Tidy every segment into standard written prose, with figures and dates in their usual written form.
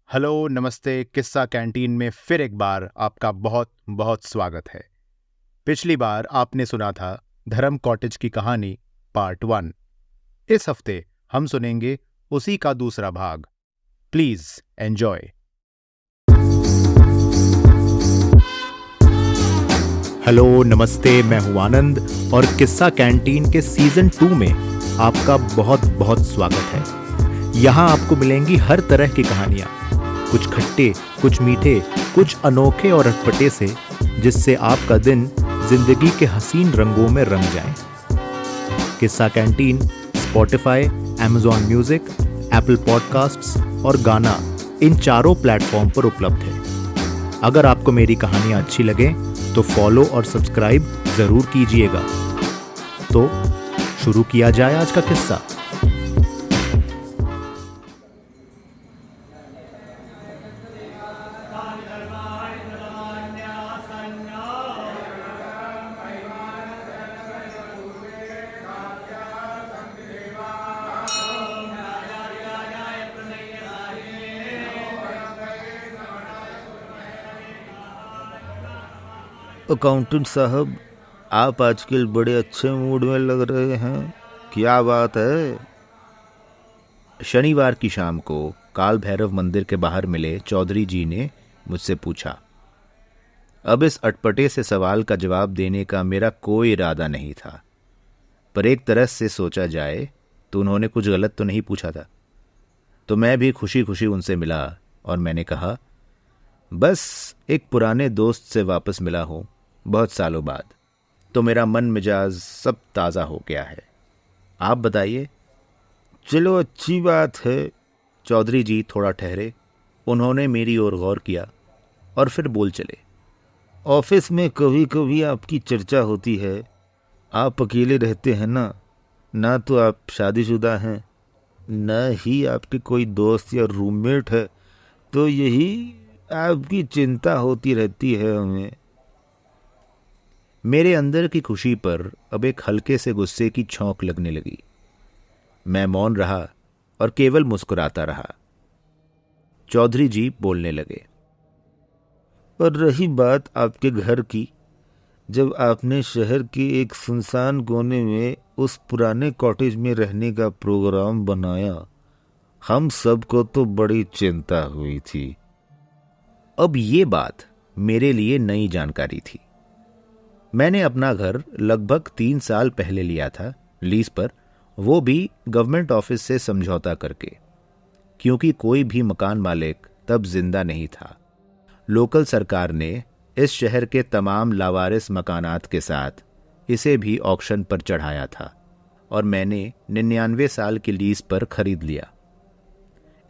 Hello, नमस्ते। किस्सा canteen में फिर एक बार आपका बहुत बहुत स्वागत है। पिछली बार आपने सुना था धर्म कॉटेज की कहानी पार्ट 1। इस हफ्ते हम सुनेंगे उसी का दूसरा भाग। Please enjoy. हेलो, नमस्ते। मैं हूं आनंद और किस्सा कैंटीन के सीजन 2 में आपका बहुत बहुत स्वागत है। यहाँ आपको मिलेंगी हर तरह की कहानियां, कुछ खट्टे, कुछ मीठे, कुछ अनोखे और अटपटे से, जिससे आपका दिन जिंदगी के हसीन रंगों में रंग जाए। किस्सा canteen Spotify, Amazon music, Apple podcasts और गाना, इन चारों प्लेटफॉर्म पर उपलब्ध है। अगर आपको मेरी कहानियां अच्छी लगें तो फॉलो और सब्सक्राइब जरूर कीजिएगा। तो शुरू किया जाए आज का किस्सा। अकाउंटेंट साहब, आप आजकल बड़े अच्छे मूड में लग रहे हैं। क्या बात है? शनिवार की शाम को काल भैरव मंदिर के बाहर मिले चौधरी जी ने मुझसे पूछा। अब इस अटपटे से सवाल का जवाब देने का मेरा कोई इरादा नहीं था, पर एक तरह से सोचा जाए तो उन्होंने कुछ गलत तो नहीं पूछा था। तो मैं भी खुशी खुशी उनसे मिला और मैंने कहा, बस एक पुराने दोस्त से वापस मिला हूं बहुत सालों बाद, तो मेरा मन मिजाज सब ताज़ा हो गया है। आप बताइए। चलो, अच्छी बात है। चौधरी जी थोड़ा ठहरे, उन्होंने मेरी ओर गौर किया और फिर बोल चले। ऑफिस में कभी कभी आपकी चर्चा होती है। आप अकेले रहते हैं ना तो आप शादीशुदा हैं, न ही आपके कोई दोस्त या रूममेट है, तो यही आपकी चिंता होती रहती है हमें। मेरे अंदर की खुशी पर अब एक हल्के से गुस्से की छौंक लगने लगी। मैं मौन रहा और केवल मुस्कुराता रहा। चौधरी जी बोलने लगे। और रही बात आपके घर की, जब आपने शहर के एक सुनसान कोने में उस पुराने कॉटेज में रहने का प्रोग्राम बनाया, हम सबको तो बड़ी चिंता हुई थी। अब ये बात मेरे लिए नई जानकारी थी। मैंने अपना घर लगभग 3 साल पहले लिया था लीज पर, वो भी गवर्नमेंट ऑफिस से समझौता करके, क्योंकि कोई भी मकान मालिक तब जिंदा नहीं था। लोकल सरकार ने इस शहर के तमाम लावारिस मकानात के साथ इसे भी ऑक्शन पर चढ़ाया था और मैंने 99 साल की लीज पर खरीद लिया।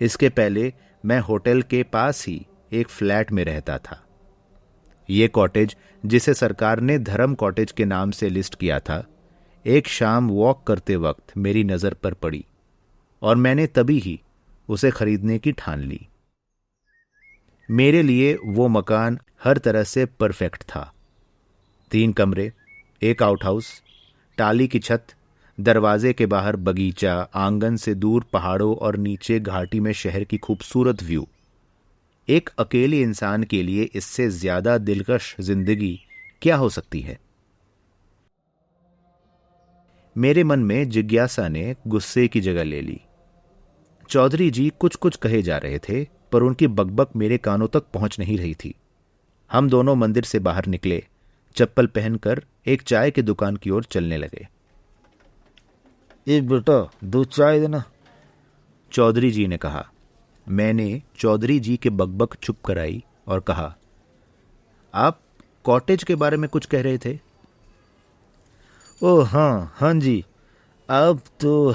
इसके पहले मैं होटल के पास ही एक फ्लैट में रहता था। ये कॉटेज, जिसे सरकार ने धर्म कॉटेज के नाम से लिस्ट किया था, एक शाम वॉक करते वक्त मेरी नज़र पर पड़ी और मैंने तभी ही उसे खरीदने की ठान ली। मेरे लिए वो मकान हर तरह से परफेक्ट था। 3 कमरे, एक आउटहाउस, टाली की छत, दरवाजे के बाहर बगीचा, आंगन से दूर पहाड़ों और नीचे घाटी में शहर की खूबसूरत व्यू। एक अकेले इंसान के लिए इससे ज्यादा दिलकश जिंदगी क्या हो सकती है? मेरे मन में जिज्ञासा ने गुस्से की जगह ले ली। चौधरी जी कुछ कुछ कहे जा रहे थे, पर उनकी बकबक मेरे कानों तक पहुंच नहीं रही थी। हम दोनों मंदिर से बाहर निकले, चप्पल पहनकर एक चाय की दुकान की ओर चलने लगे। ए बेटा, 2 चाय देना, चौधरी जी ने कहा। मैंने चौधरी जी के बकबक चुप कराई और कहा, आप कॉटेज के बारे में कुछ कह रहे थे? ओ हाँ जी। आप तो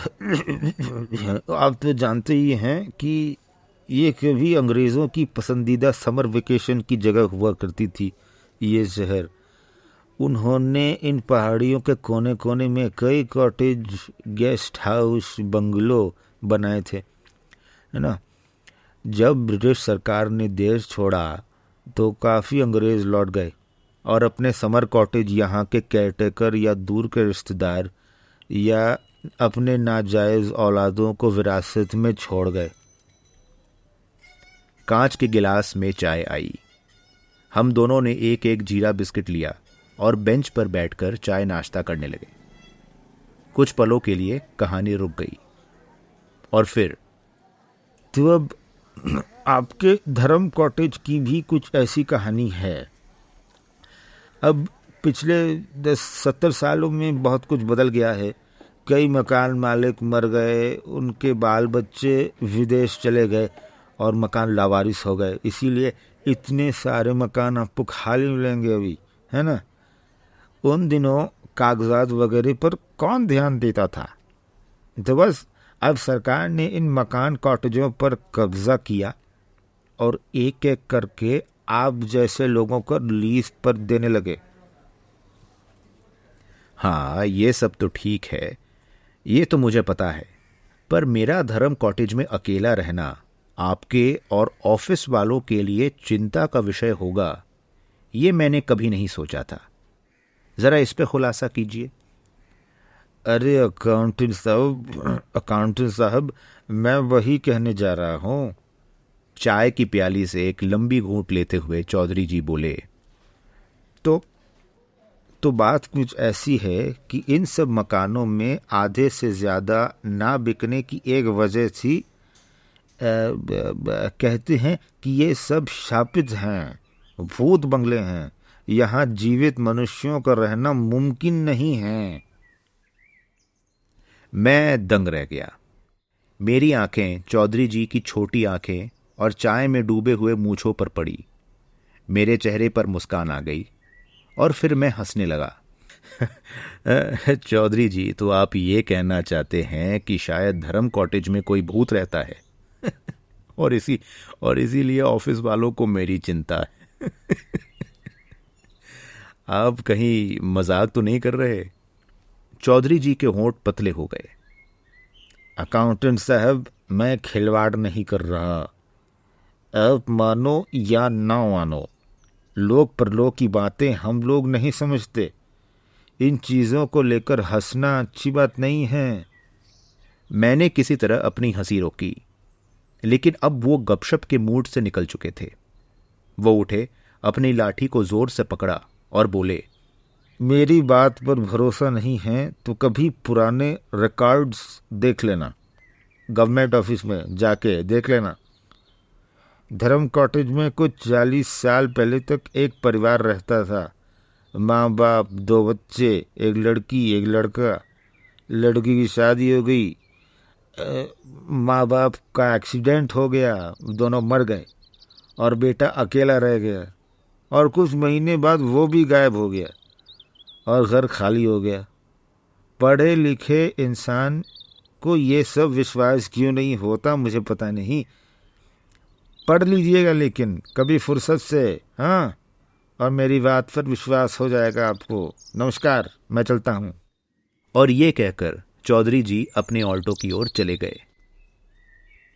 आप तो जानते ही हैं कि ये कभी अंग्रेज़ों की पसंदीदा समर वेकेशन की जगह हुआ करती थी। ये शहर, उन्होंने इन पहाड़ियों के कोने कोने में कई कॉटेज, गेस्ट हाउस, बंगलो बनाए थे, है ना। जब ब्रिटिश सरकार ने देश छोड़ा तो काफ़ी अंग्रेज़ लौट गए और अपने समर कॉटेज यहाँ के केयरटेकर या दूर के रिश्तेदार या अपने नाजायज़ औलादों को विरासत में छोड़ गए। कांच के गिलास में चाय आई। हम दोनों ने एक एक जीरा बिस्किट लिया और बेंच पर बैठकर चाय नाश्ता करने लगे। कुछ पलों के लिए कहानी रुक गई और फिर, तो अब आपके धर्म कॉटेज की भी कुछ ऐसी कहानी है। अब पिछले 10-70 सालों में बहुत कुछ बदल गया है। कई मकान मालिक मर गए, उनके बाल बच्चे विदेश चले गए और मकान लावारिस हो गए। इसीलिए इतने सारे मकान आपको खाली मिलेंगे अभी, है ना। उन दिनों कागजात वगैरह पर कौन ध्यान देता था। तो बस अब सरकार ने इन मकान कॉटेजों पर कब्जा किया और एक एक करके आप जैसे लोगों को लीज पर देने लगे। हाँ, ये सब तो ठीक है, ये तो मुझे पता है, पर मेरा धर्म कॉटेज में अकेला रहना आपके और ऑफिस वालों के लिए चिंता का विषय होगा, ये मैंने कभी नहीं सोचा था। जरा इस पे खुलासा कीजिए। अरे अकाउंटेंट साहब, मैं वही कहने जा रहा हूँ। चाय की प्याली से एक लंबी घूंट लेते हुए चौधरी जी बोले, तो बात कुछ ऐसी है कि इन सब मकानों में आधे से ज़्यादा ना बिकने की एक वजह थी। कहते हैं कि ये सब शापित हैं, भूत बंगले हैं, यहाँ जीवित मनुष्यों का रहना मुमकिन नहीं है। मैं दंग रह गया। मेरी आंखें चौधरी जी की छोटी आंखें और चाय में डूबे हुए मूंछों पर पड़ी। मेरे चेहरे पर मुस्कान आ गई और फिर मैं हंसने लगा। चौधरी जी, तो आप ये कहना चाहते हैं कि शायद धर्म कॉटेज में कोई भूत रहता है और इसीलिए ऑफिस वालों को मेरी चिंता है। आप कहीं मजाक तो नहीं कर रहे? चौधरी जी के होंठ पतले हो गए। अकाउंटेंट साहब, मैं खिलवाड़ नहीं कर रहा। आप मानो या ना मानो, लोक परलोक की बातें हम लोग नहीं समझते। इन चीज़ों को लेकर हंसना अच्छी बात नहीं है। मैंने किसी तरह अपनी हंसी रोकी, लेकिन अब वो गपशप के मूड से निकल चुके थे। वो उठे, अपनी लाठी को जोर से पकड़ा और बोले, मेरी बात पर भरोसा नहीं है तो कभी पुराने रिकॉर्ड्स देख लेना, गवर्नमेंट ऑफिस में जाके देख लेना। धर्म कॉटेज में कुछ 40 साल पहले तक एक परिवार रहता था। माँ बाप, 2 बच्चे, एक लड़की एक लड़का। लड़की की शादी हो गई, माँ बाप का एक्सीडेंट हो गया, दोनों मर गए और बेटा अकेला रह गया। और कुछ महीने बाद वो भी गायब हो गया और घर खाली हो गया। पढ़े लिखे इंसान को ये सब विश्वास क्यों नहीं होता मुझे पता नहीं। पढ़ लीजिएगा लेकिन कभी फुर्सत से, हाँ, और मेरी बात पर विश्वास हो जाएगा आपको। नमस्कार, मैं चलता हूँ। और ये कहकर चौधरी जी अपने ऑल्टो की ओर चले गए।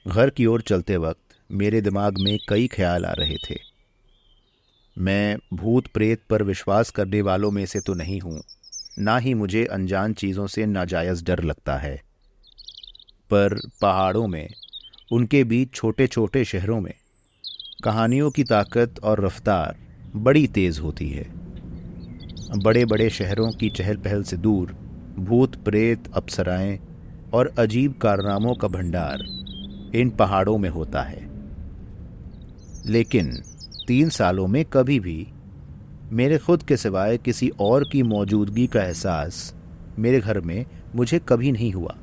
घर की ओर चलते वक्त मेरे दिमाग में कई ख्याल आ रहे थे। मैं भूत प्रेत पर विश्वास करने वालों में से तो नहीं हूँ, ना ही मुझे अनजान चीज़ों से नाजायज़ डर लगता है, पर पहाड़ों में, उनके बीच छोटे छोटे शहरों में कहानियों की ताकत और रफ्तार बड़ी तेज़ होती है। बड़े बड़े शहरों की चहल पहल से दूर भूत प्रेत, अप्सराएं और अजीब कारनामों का भंडार इन पहाड़ों में होता है। लेकिन 3 सालों में कभी भी मेरे खुद के सिवाय किसी और की मौजूदगी का एहसास मेरे घर में मुझे कभी नहीं हुआ।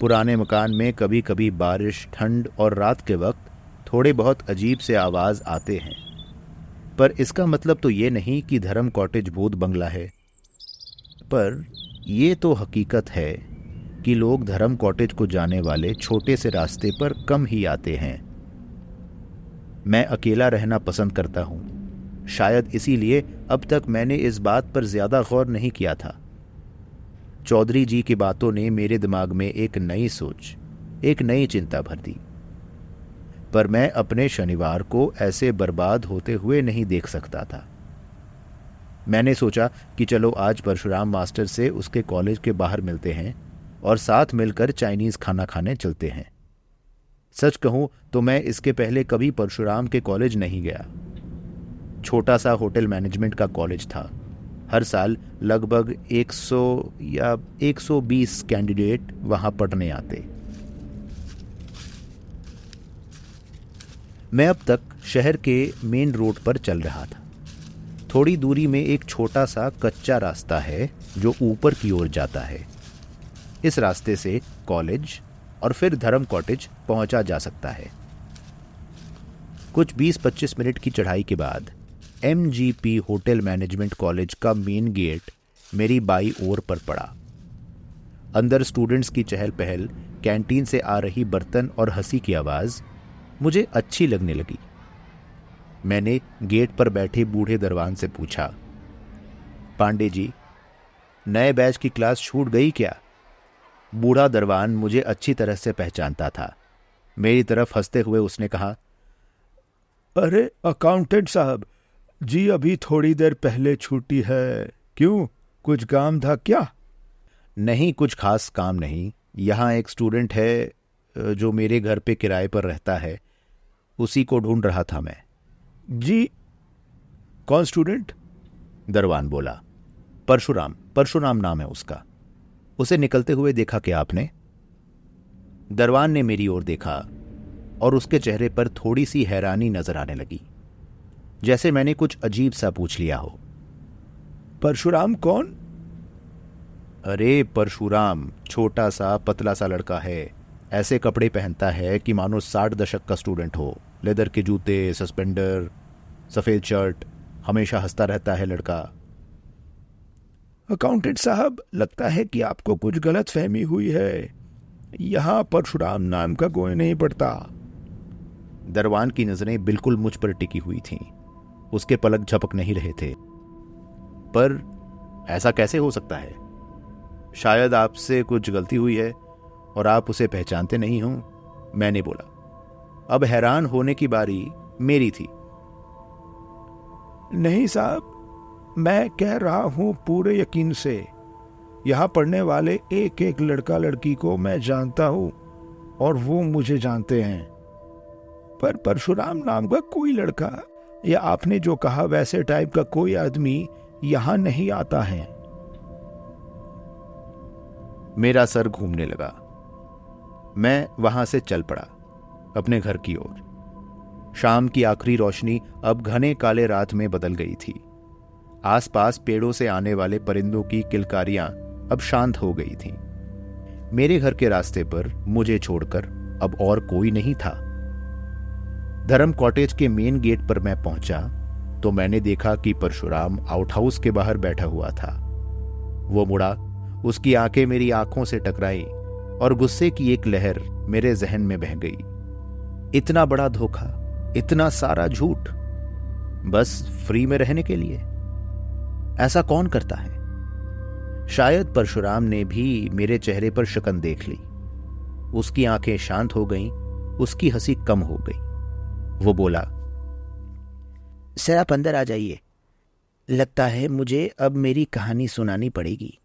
पुराने मकान में कभी कभी बारिश, ठंड और रात के वक्त थोड़े बहुत अजीब से आवाज़ आते हैं, पर इसका मतलब तो ये नहीं कि धर्म कॉटेज भूत बंगला है। पर ये तो हकीकत है कि लोग धर्म कॉटेज को जाने वाले छोटे से रास्ते पर कम ही आते हैं। मैं अकेला रहना पसंद करता हूँ। शायद इसीलिए अब तक मैंने इस बात पर ज़्यादा गौर नहीं किया था। चौधरी जी की बातों ने मेरे दिमाग में एक नई सोच, एक नई चिंता भर दी। पर मैं अपने शनिवार को ऐसे बर्बाद होते हुए नहीं देख सकता था। मैंने सोचा कि चलो आज परशुराम मास्टर से उसके कॉलेज के बाहर मिलते हैं और साथ मिलकर चाइनीज़ खाना खाने चलते हैं। सच कहूं तो मैं इसके पहले कभी परशुराम के कॉलेज नहीं गया। छोटा सा होटल मैनेजमेंट का कॉलेज था। हर साल लगभग 100 या 120 कैंडिडेट वहां पढ़ने आते। मैं अब तक शहर के मेन रोड पर चल रहा था। थोड़ी दूरी में एक छोटा सा कच्चा रास्ता है जो ऊपर की ओर जाता है। इस रास्ते से कॉलेज और फिर धर्म कॉटेज पहुंचा जा सकता है। कुछ 20-25 मिनट की चढ़ाई के बाद MGP होटल मैनेजमेंट कॉलेज का मेन गेट मेरी बाई ओर पर पड़ा। अंदर स्टूडेंट्स की चहल पहल, कैंटीन से आ रही बर्तन और हंसी की आवाज मुझे अच्छी लगने लगी। मैंने गेट पर बैठे बूढ़े दरवान से पूछा, पांडे जी, नए बैच की क्लास छूट गई क्या? बूढ़ा दरवान मुझे अच्छी तरह से पहचानता था। मेरी तरफ हंसते हुए उसने कहा, अरे अकाउंटेंट साहब जी, अभी थोड़ी देर पहले छुट्टी है। क्यों, कुछ काम था क्या? नहीं, कुछ खास काम नहीं। यहाँ एक स्टूडेंट है जो मेरे घर पे किराए पर रहता है, उसी को ढूंढ रहा था मैं। जी, कौन स्टूडेंट? दरवान बोला। परशुराम नाम है उसका। उसे निकलते हुए देखा क्या आपने? दरवान ने मेरी ओर देखा और उसके चेहरे पर थोड़ी सी हैरानी नजर आने लगी, जैसे मैंने कुछ अजीब सा पूछ लिया हो। परशुराम कौन? अरे परशुराम छोटा सा पतला सा लड़का है। ऐसे कपड़े पहनता है कि मानो 60 दशक का स्टूडेंट हो। लेदर के जूते, सस्पेंडर, सफेद शर्ट, हमेशा हंसता रहता है लड़का। अकाउंटेंट साहब, लगता है कि आपको कुछ गलत फहमी हुई है। यहाँ परशुराम नाम का कोई नहीं पड़ता। दरवान की नजरें बिल्कुल मुझ पर टिकी हुई थीं। उसके पलक झपक नहीं रहे थे। पर ऐसा कैसे हो सकता है? शायद आपसे कुछ गलती हुई है और आप उसे पहचानते नहीं हो, मैंने बोला। अब हैरान होने की बारी मेरी थी। नहीं साहब, मैं कह रहा हूं पूरे यकीन से, यहां पढ़ने वाले एक एक लड़का लड़की को मैं जानता हूं और वो मुझे जानते हैं। पर परशुराम नाम का कोई लड़का या आपने जो कहा वैसे टाइप का कोई आदमी यहां नहीं आता है। मेरा सर घूमने लगा। मैं वहां से चल पड़ा अपने घर की ओर। शाम की आखिरी रोशनी अब घने काले रात में बदल गई थी। आसपास पेड़ों से आने वाले परिंदों की किलकारियां अब शांत हो गई थीं। मेरे घर के रास्ते पर मुझे छोड़कर अब और कोई नहीं था। धर्म कॉटेज के मेन गेट पर मैं पहुंचा तो मैंने देखा कि परशुराम आउटहाउस के बाहर बैठा हुआ था। वो मुड़ा, उसकी आंखें मेरी आंखों से टकराई और गुस्से की एक लहर मेरे जहन में बह गई। इतना बड़ा धोखा, इतना सारा झूठ, बस फ्री में रहने के लिए? ऐसा कौन करता है? शायद परशुराम ने भी मेरे चेहरे पर शकन देख ली। उसकी आंखें शांत हो गईं, उसकी हंसी कम हो गई। वो बोला, सर आप अंदर आ जाइए। लगता है मुझे अब मेरी कहानी सुनानी पड़ेगी।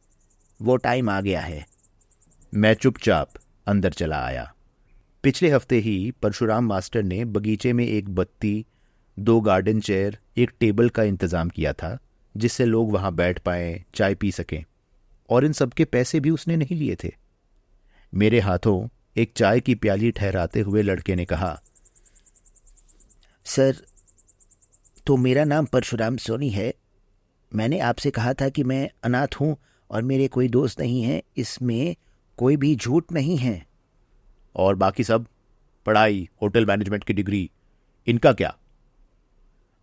वो टाइम आ गया है। मैं चुपचाप अंदर चला आया। पिछले हफ्ते ही परशुराम मास्टर ने बगीचे में एक बत्ती, 2 गार्डन चेयर, एक टेबल का इंतजाम किया था जिससे लोग वहां बैठ पाएं, चाय पी सकें, और इन सबके पैसे भी उसने नहीं लिए थे। मेरे हाथों एक चाय की प्याली ठहराते हुए लड़के ने कहा, सर, तो मेरा नाम परशुराम सोनी है। मैंने आपसे कहा था कि मैं अनाथ हूं और मेरे कोई दोस्त नहीं है। इसमें कोई भी झूठ नहीं है। और बाकी सब, पढ़ाई, होटल मैनेजमेंट की डिग्री, इनका क्या?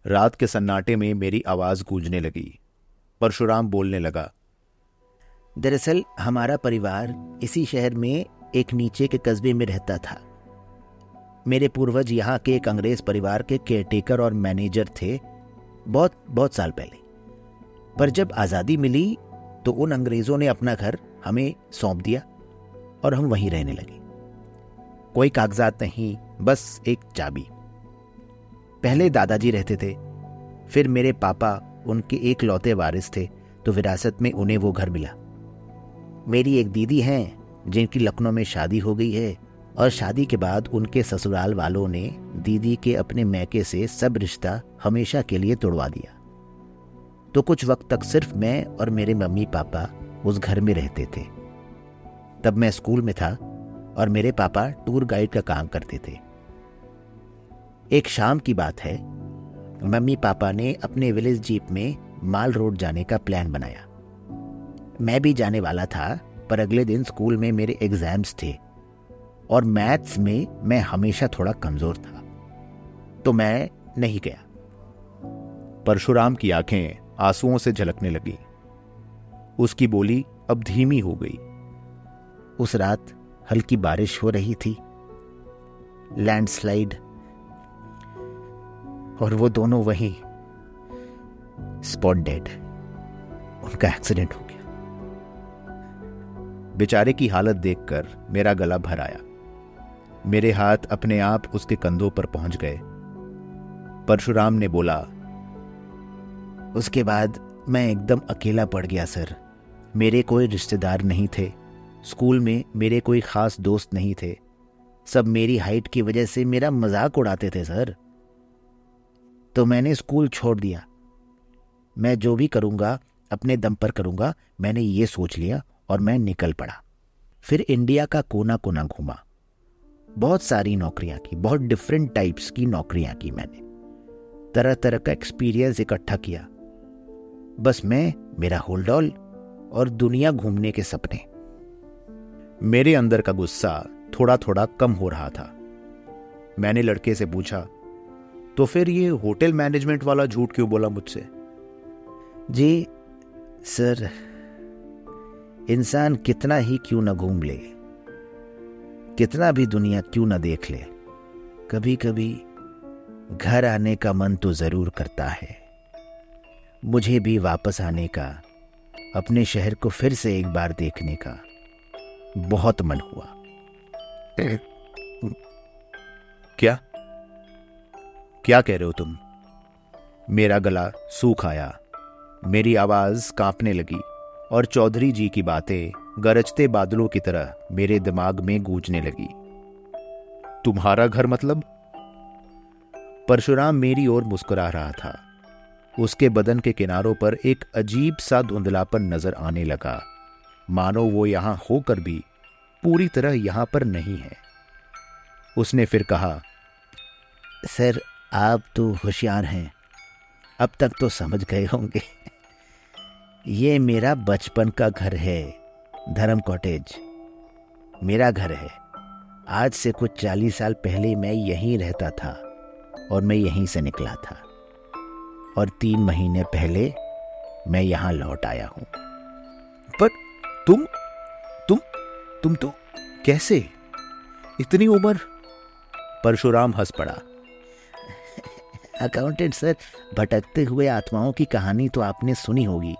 रात के सन्नाटे में मेरी आवाज गूंजने लगी। परशुराम बोलने लगा, दरअसल हमारा परिवार इसी शहर में एक नीचे के कस्बे में रहता था। मेरे पूर्वज यहाँ के एक अंग्रेज परिवार के केयरटेकर और मैनेजर थे, बहुत साल पहले। पर जब आज़ादी मिली तो उन अंग्रेज़ों ने अपना घर हमें सौंप दिया और हम वहीं रहने लगे। कोई कागजात नहीं, बस एक चाबी। पहले दादाजी रहते थे, फिर मेरे पापा उनके एक लौते वारिस थे तो विरासत में उन्हें वो घर मिला। मेरी एक दीदी हैं जिनकी लखनऊ में शादी हो गई है और शादी के बाद उनके ससुराल वालों ने दीदी के अपने मैके से सब रिश्ता हमेशा के लिए तोड़वा दिया। तो कुछ वक्त तक सिर्फ मैं और मेरे मम्मी पापा उस घर में रहते थे। तब मैं स्कूल में था और मेरे पापा टूर गाइड का काम करते थे। एक शाम की बात है, मम्मी पापा ने अपने विलेज जीप में माल रोड जाने का प्लान बनाया। मैं भी जाने वाला था, पर अगले दिन स्कूल में मेरे एग्जाम्स थे और मैथ्स में मैं हमेशा थोड़ा कमजोर था, तो मैं नहीं गया। परशुराम की आंखें आंसुओं से झलकने लगी। उसकी बोली अब धीमी हो गई। उस रात हल्की बारिश हो रही थी, लैंडस्लाइड, और वो दोनों वहीं स्पॉट डेड। उनका एक्सीडेंट हो गया। बेचारे की हालत देखकर मेरा गला भर आया। मेरे हाथ अपने आप उसके कंधों पर पहुंच गए। परशुराम ने बोला, उसके बाद मैं एकदम अकेला पड़ गया सर। मेरे कोई रिश्तेदार नहीं थे, स्कूल में मेरे कोई खास दोस्त नहीं थे। सब मेरी हाइट की वजह से मेरा मजाक उड़ाते थे सर। तो मैंने स्कूल छोड़ दिया। मैं जो भी करूंगा अपने दम पर करूंगा, मैंने ये सोच लिया और मैं निकल पड़ा। फिर इंडिया का कोना कोना घूमा, बहुत सारी नौकरियां की, बहुत डिफरेंट टाइप्स की नौकरियां की मैंने, तरह तरह का एक्सपीरियंस इकट्ठा किया। बस मैं, मेरा होल्डॉल और दुनिया घूमने के सपने। मेरे अंदर का गुस्सा थोड़ा थोड़ा कम हो रहा था। मैंने लड़के से पूछा, तो फिर ये होटल मैनेजमेंट वाला झूठ क्यों बोला मुझसे? जी सर, इंसान कितना ही क्यों न घूम ले, कितना भी दुनिया क्यों न देख ले, कभी कभी घर आने का मन तो जरूर करता है। मुझे भी वापस आने का, अपने शहर को फिर से एक बार देखने का बहुत मन हुआ। क्या क्या कह रहे हो तुम? मेरा गला सूख आया, मेरी आवाज कांपने लगी और चौधरी जी की बातें गरजते बादलों की तरह मेरे दिमाग में गूंजने लगी। तुम्हारा घर मतलब? परशुराम मेरी ओर मुस्कुरा रहा था। उसके बदन के किनारों पर एक अजीब सा धुंधलापन नजर आने लगा, मानो वो यहां होकर भी पूरी तरह यहां पर नहीं है। उसने फिर कहा, सर आप तो होशियार हैं, अब तक तो समझ गए होंगे। ये मेरा बचपन का घर है, धर्म कॉटेज मेरा घर है। आज से कुछ 40 साल पहले मैं यहीं रहता था और मैं यहीं से निकला था, और 3 महीने पहले मैं यहां लौट आया हूं। पर तुम तो कैसे? इतनी उम्र? परशुराम हंस पड़ा। अकाउंटेंट सर, भटकते हुए आत्माओं की कहानी तो आपने सुनी होगी,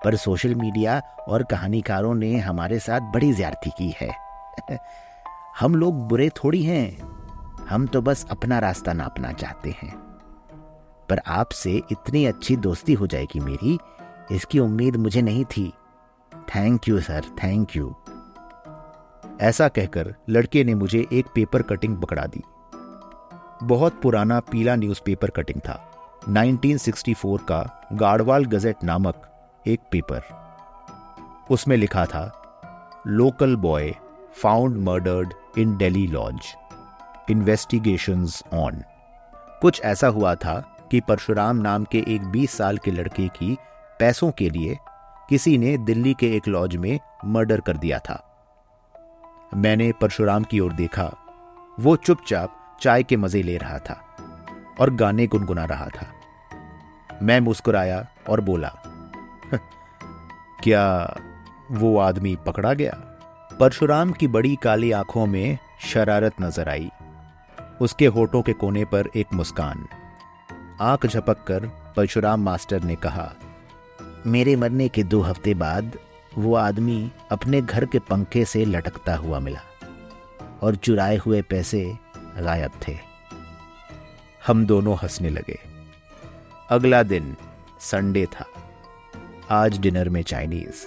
पर सोशल मीडिया और कहानीकारों ने हमारे साथ बड़ी ज्यादती की है। हम लोग बुरे थोड़ी हैं, हम तो बस अपना रास्ता नापना चाहते हैं। पर आपसे इतनी अच्छी दोस्ती हो जाएगी मेरी, इसकी उम्मीद मुझे नहीं थी। Thank you sir, thank you. ऐसा कहकर लड़के ने मुझे एक पेपर कटिंग पकड़ा दी। बहुत पुराना पीला न्यूज़पेपर कटिंग था, 1964 का गाड़वाल गजेट नामक एक पेपर। उसमें लिखा था, local boy found murdered in Delhi lodge, investigations on. कुछ ऐसा हुआ था कि परशुराम नाम के एक 20 साल के लड़के की पैसों के लिए किसी ने दिल्ली के एक लॉज में मर्डर कर दिया था। मैंने परशुराम की ओर देखा। वो चुपचाप चाय के मजे ले रहा था और गाने गुनगुना रहा था। मैं मुस्कुराया और बोला, क्या वो आदमी पकड़ा गया? परशुराम की बड़ी काली आंखों में शरारत नजर आई। उसके होठों के कोने पर एक मुस्कान। आंख झपककर परशुराम मास्टर ने कहा, मेरे मरने के 2 हफ्ते बाद वो आदमी अपने घर के पंखे से लटकता हुआ मिला और चुराए हुए पैसे गायब थे। हम दोनों हंसने लगे। अगला दिन संडे था। आज डिनर में चाइनीज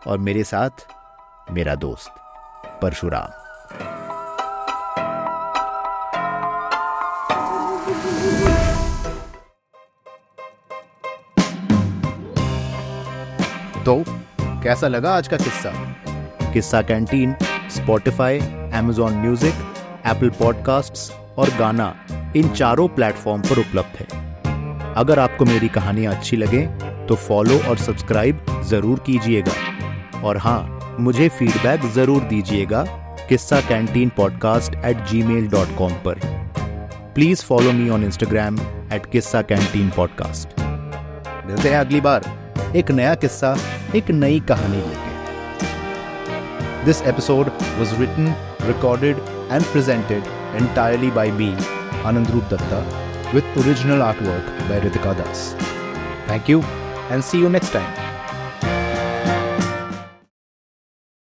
और मेरे साथ मेरा दोस्त परशुराम। तो कैसा लगा आज का किस्सा? किस्सा canteen Spotify, Amazon music, Apple podcasts और गाना इन चारों प्लेटफॉर्म पर उपलब्ध है। अगर आपको मेरी कहानियां अच्छी लगे तो फॉलो और सब्सक्राइब जरूर कीजिएगा और हाँ, मुझे फीडबैक जरूर दीजिएगा kissakanteenpodcast@gmail.com पर। Please follow me on Instagram @kissakanteenpodcast। मिलते हैं अगली बार एक नया किस्सा, एक नई कहानी लेके। This episode was written, recorded and presented entirely by me, Anandroop Datta, with original artwork by Ritika Das. Thank you and see you next time.